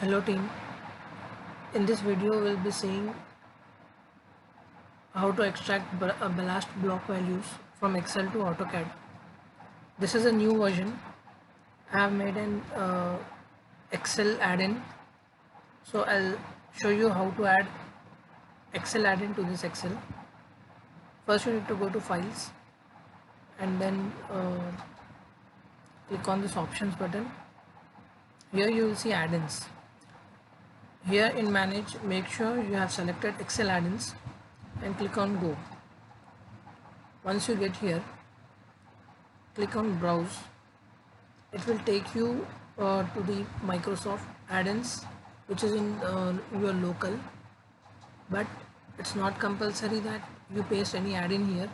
Hello team, in this video we'll be seeing how to extract ballast block values from Excel to AutoCAD. This is a new version. I have made an Excel add-in, so I'll show you how to add Excel add-in to this Excel. First you need to go to files and then click on this options button. Here you will see add-ins. Here in manage, make sure you have selected Excel add-ins and click on go. Once you get here, click on browse. It will take you to the Microsoft add-ins which is in your local, but it's not compulsory that you paste any add-in here,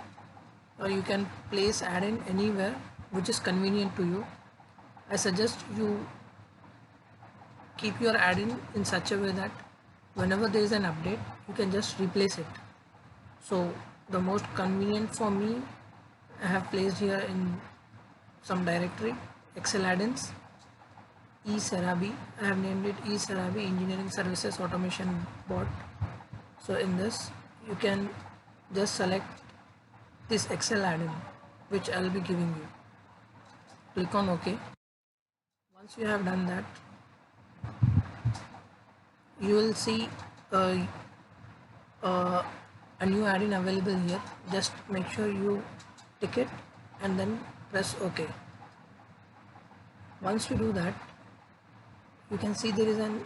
or you can place add-in anywhere which is convenient to you. I suggest you keep your add-in in such a way that whenever there is an update you can just replace it. So the most convenient for me, I have placed here in some directory Excel add-ins eSerabi. I have named it eSerabi Engineering Services Automation Bot. So in this you can just select this Excel add-in which I'll be giving you. Click on OK. Once you have done that, you will see a new add-in available here. Just make sure you tick it and then press OK. Once you do that, you can see there is an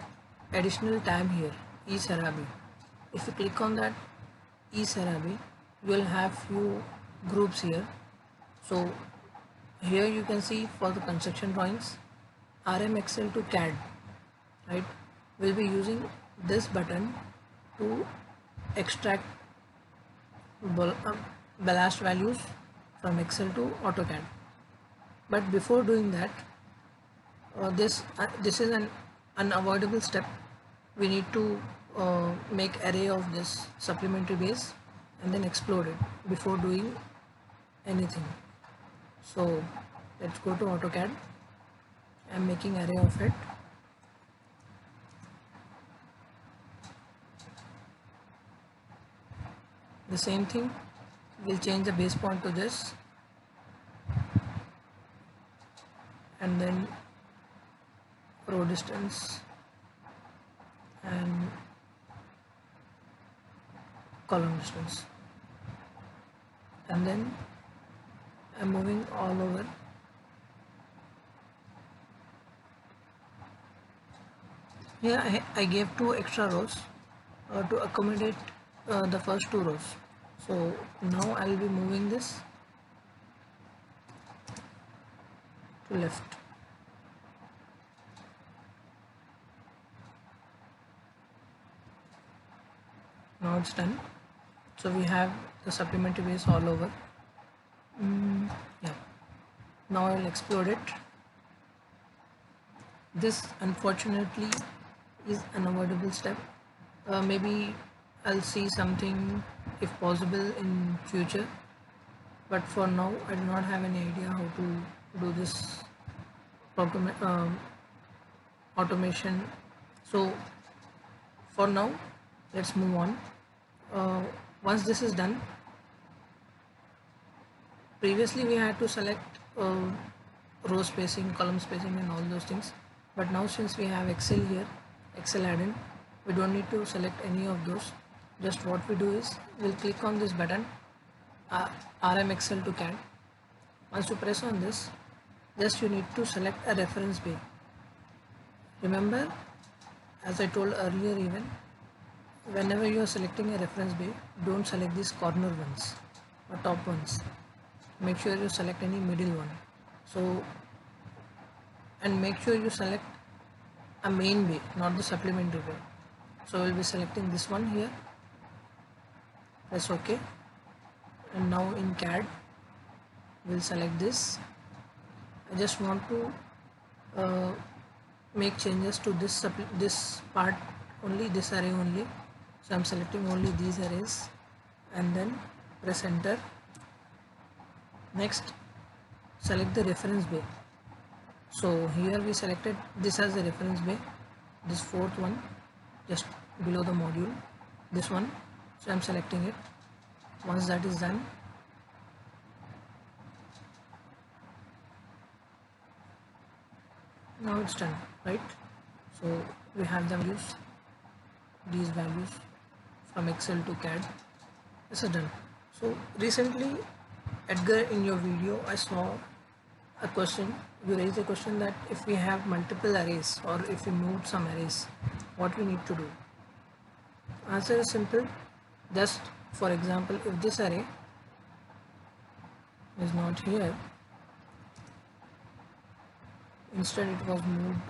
additional tab here, eSerabi. If you click on that eSerabi, you will have few groups here. So here you can see for the construction drawings, RM Excel to CAD, right? We'll be using this button to extract ballast values from Excel to AutoCAD. But before doing that, this is an unavoidable step. We need to make array of this supplementary base and then explode it before doing anything. So let's go to AutoCAD. I'm making array of it. The same thing, we'll change the base point to this and then row distance and column distance, and then I'm moving all over. Here I gave 2 extra rows to accommodate the first 2 rows. So now I will be moving this to left. Now it's done. So we have the supplementary base all over. Yeah. Now I will explode it. This unfortunately is an avoidable step. Maybe I'll see something if possible in future, but for now I do not have any idea how to do this automation. So for now let's move on. Once this is done, previously we had to select row spacing, column spacing and all those things, but now since we have Excel here, Excel add-in, we don't need to select any of those. Just what we do is we'll click on this button, RM Excel to CAD. Once you press on this, just you need to select a reference bay. Remember, as I told earlier, even whenever you are selecting a reference bay, don't select these corner ones or top ones. Make sure you select any middle one. So, and make sure you select a main bay, not the supplementary bay. So we'll be selecting this one here. Press OK. And now in CAD, we'll select this. I just want to make changes to this part only, this array only. So I'm selecting only these arrays and then press enter. Next, select the reference bay. So here we selected this as the reference bay. this fourth one just below the module, this one. So I'm selecting it. Once that is done, now it's done, right? So we have the values, these values from Excel to CAD. This is done. So recently, Edgar, in your video I saw a question. You raised a question that if we have multiple arrays or if we move some arrays, what we need to do. Answer is simple. Just for example, if this array is not here, instead it was moved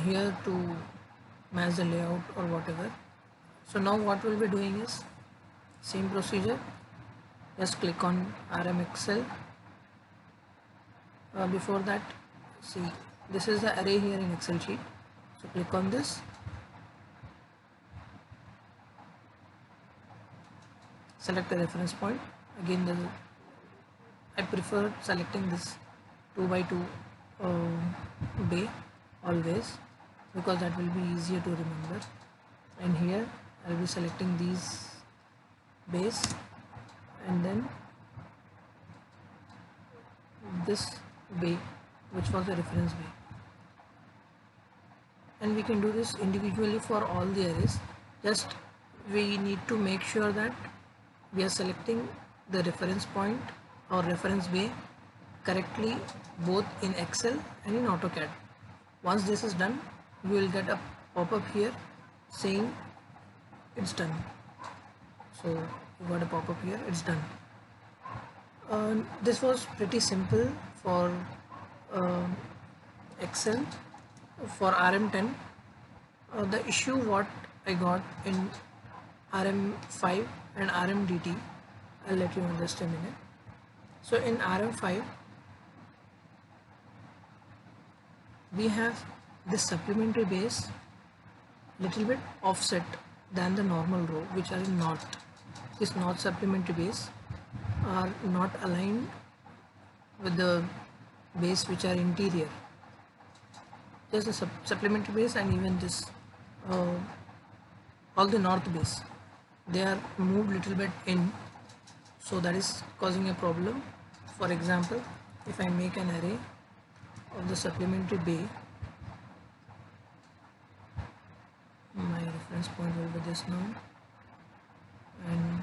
here to match the layout or whatever. So now what we'll be doing is same procedure. Just click on RM Excel. Before that, see, this is the array here in Excel sheet. So click on this, select the reference point. Again, I prefer selecting this 2 by 2 bay always, because that will be easier to remember. And here I'll be selecting these bays, and then this bay, which was the reference bay. And we can do this individually for all the arrays. Just we need to make sure that we are selecting the reference point or reference bay correctly, both in Excel and in AutoCAD. Once this is done, you will get a pop-up here saying it's done. So you got a pop-up here, it's done. This was pretty simple for Excel. For RM10, the issue what I got in RM5 and RMDT, I'll let you know just a minute. So in RM5, we have this supplementary base little bit offset than the normal row, which are in north. This north supplementary base are not aligned with the base which are interior. There's a supplementary base, and even this all the north base, they are moved little bit in, so that is causing a problem. For example, if I make an array of the supplementary bay, my reference point will be this now, and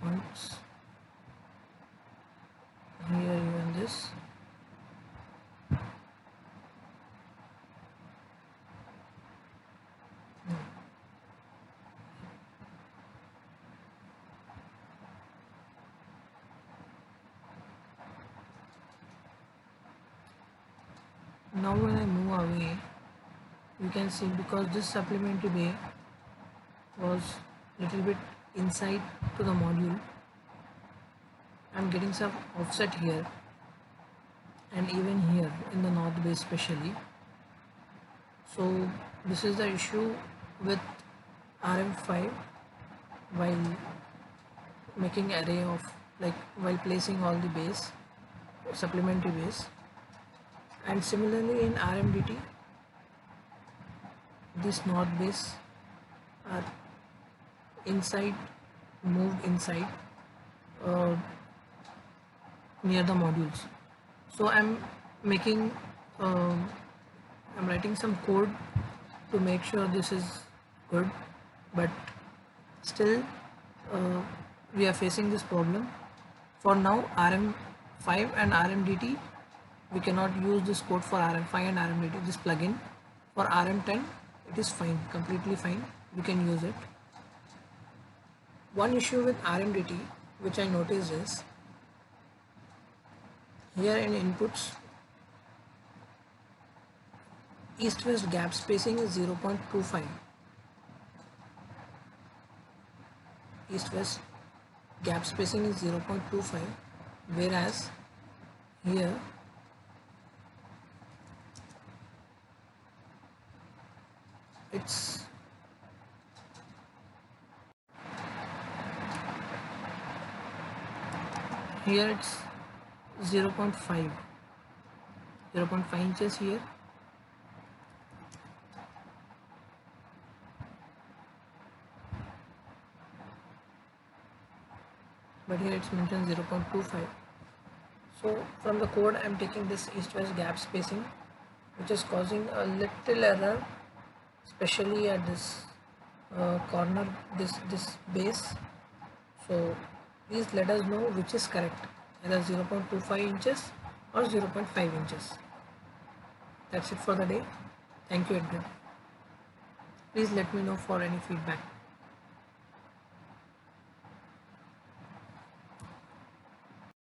points here, even this. Now when I move away, you can see, because this supplementary bay was little bit inside to the module, I'm getting some offset here and even here in the north bay especially. So this is the issue with RM5 while making array of, like, while placing all the base, supplementary base. And similarly in RMDT, this north base are inside, moved inside near the modules. So I'm making I'm writing some code to make sure this is good, but still we are facing this problem. For now, RM5 and RMDT, we cannot use this code for RM5 and RMDT, this plugin. For RM10, it is fine, completely fine, we can use it. One issue with RMDT which I noticed is, here in inputs, east-west gap spacing is 0.25. East-west gap spacing is 0.25, whereas here it's Here it's 0.5 inches here. But here it's mentioned 0.25. So from the code I'm taking this east-west gap spacing, which is causing a little error, especially at this corner, this base. So please let us know which is correct, either 0.25 inches or 0.5 inches. That's it for the day. Thank you, Edgar. Please let me know for any feedback.